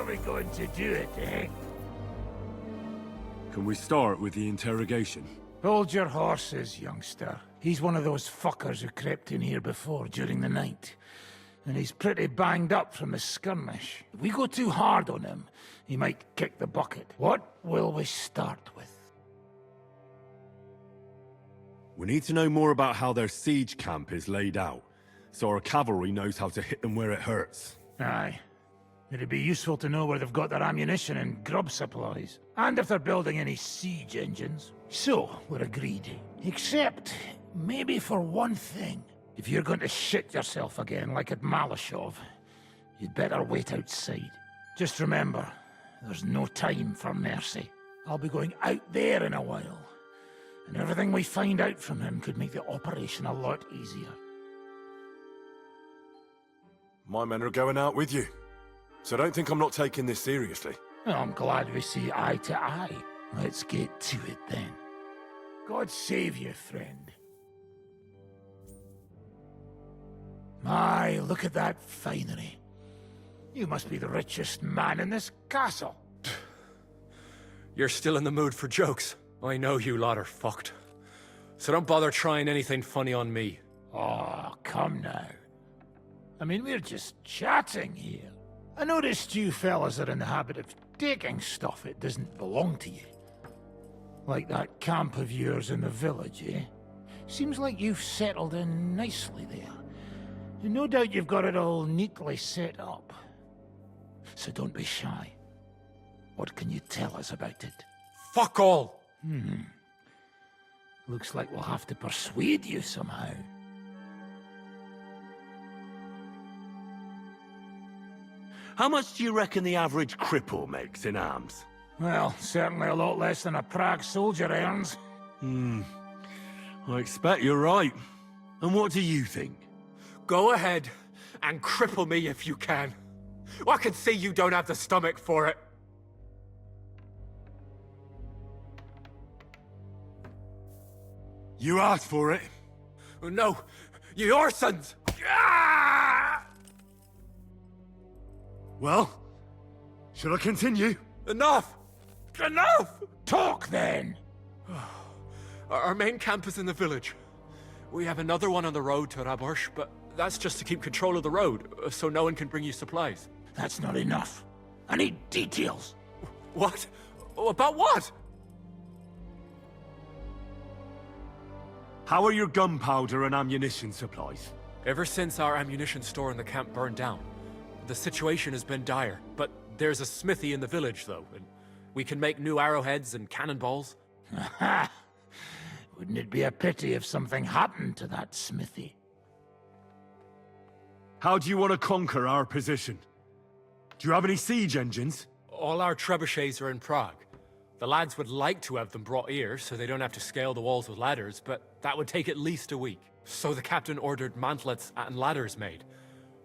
we going to do it, eh? Can we start with the interrogation? Hold your horses, youngster. He's one of those fuckers who crept in here before during the night. And he's pretty banged up from the skirmish. If we go too hard on him, he might kick the bucket. What will we start with? We need to know more about how their siege camp is laid out, so our cavalry knows how to hit them where it hurts. Aye. It'd be useful to know where they've got their ammunition and grub supplies. And if they're building any siege engines. So, we're agreed. Except, maybe for one thing. If you're going to shit yourself again like at Malashov, you'd better wait outside. Just remember, there's no time for mercy. I'll be going out there in a while. And everything we find out from him could make the operation a lot easier. My men are going out with you. So don't think I'm not taking this seriously. Well, I'm glad we see eye to eye. Let's get to it then. God save you, friend. My, look at that finery. You must be the richest man in this castle. You're still in the mood for jokes. I know you lot are fucked. So don't bother trying anything funny on me. Oh, come now. I mean, we're just chatting here. I noticed you fellas are in the habit of taking stuff that doesn't belong to you. Like that camp of yours in the village, eh? Seems like you've settled in nicely there. And no doubt you've got it all neatly set up. So don't be shy. What can you tell us about it? Fuck all! Looks like we'll have to persuade you somehow. How much do you reckon the average cripple makes in arms? Well, certainly a lot less than a Prague soldier earns. I expect you're right. And what do you think? Go ahead and cripple me if you can. I can see you don't have the stomach for it. You asked for it. No, your sons! Ah! Well, should I continue? Enough! Enough! Talk then! Our main camp is in the village. We have another one on the road to Raborsh, but that's just to keep control of the road, so no one can bring you supplies. That's not enough. I need details. What? About what? How are your gunpowder and ammunition supplies? Ever since our ammunition store in the camp burned down, the situation has been dire. But there's a smithy in the village, though, and we can make new arrowheads and cannonballs. Aha! Wouldn't it be a pity if something happened to that smithy? How do you want to conquer our position? Do you have any siege engines? All our trebuchets are in Prague. The lads would like to have them brought here, so they don't have to scale the walls with ladders, but that would take at least a week. So the captain ordered mantlets and ladders made.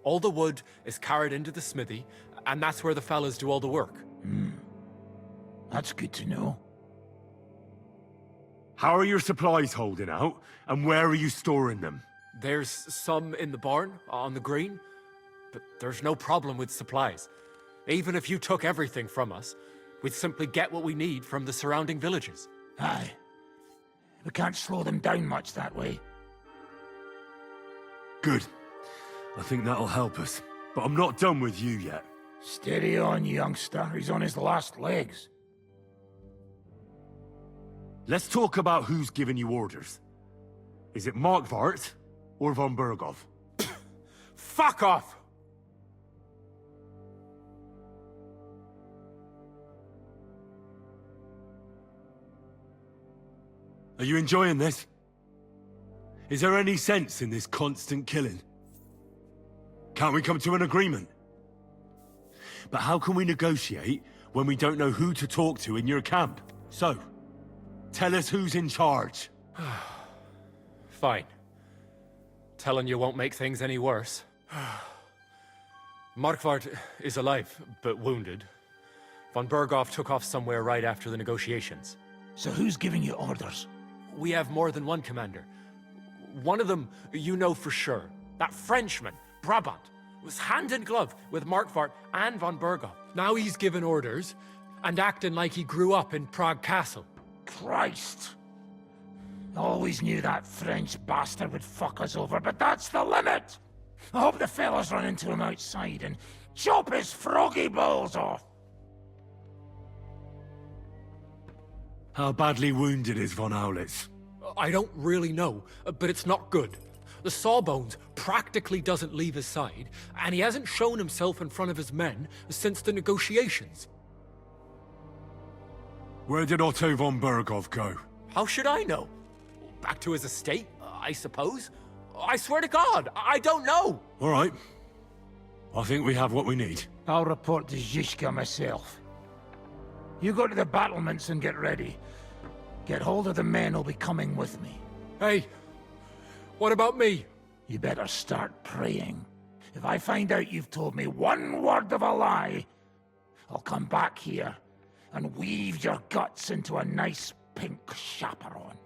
All the wood is carried into the smithy, and that's where the fellas do all the work. That's good to know. How are your supplies holding out, and where are you storing them? There's some in the barn, on the green, but there's no problem with supplies. Even if you took everything from us, we'd simply get what we need from the surrounding villages. Aye. We can't slow them down much that way. Good. I think that'll help us. But I'm not done with you yet. Steady on, youngster. He's on his last legs. Let's talk about who's giving you orders. Is it Markvart or von Bergov? Fuck off! Are you enjoying this? Is there any sense in this constant killing? Can't we come to an agreement? But how can we negotiate when we don't know who to talk to in your camp? So, tell us who's in charge. Fine. Telling you won't make things any worse. Markvart is alive, but wounded. Von Berghoff took off somewhere right after the negotiations. So who's giving you orders? We have more than one commander. One of them you know for sure. That Frenchman, Brabant, was hand in glove with Markvart and von Berghoff. Now he's giving orders and acting like he grew up in Prague Castle. Christ. Always knew that French bastard would fuck us over, but that's the limit! I hope the fellas run into him outside and chop his froggy balls off! How badly wounded is von Aulitz? I don't really know, but it's not good. The Sawbones practically doesn't leave his side, and he hasn't shown himself in front of his men since the negotiations. Where did Otto von Berghoff go? How should I know? Back to his estate, I suppose? I swear to God, I don't know! All right. I think we have what we need. I'll report to Zizka myself. You go to the battlements and get ready. Get hold of the men who'll be coming with me. Hey, what about me? You better start praying. If I find out you've told me one word of a lie, I'll come back here and weave your guts into a nice pink chaperon.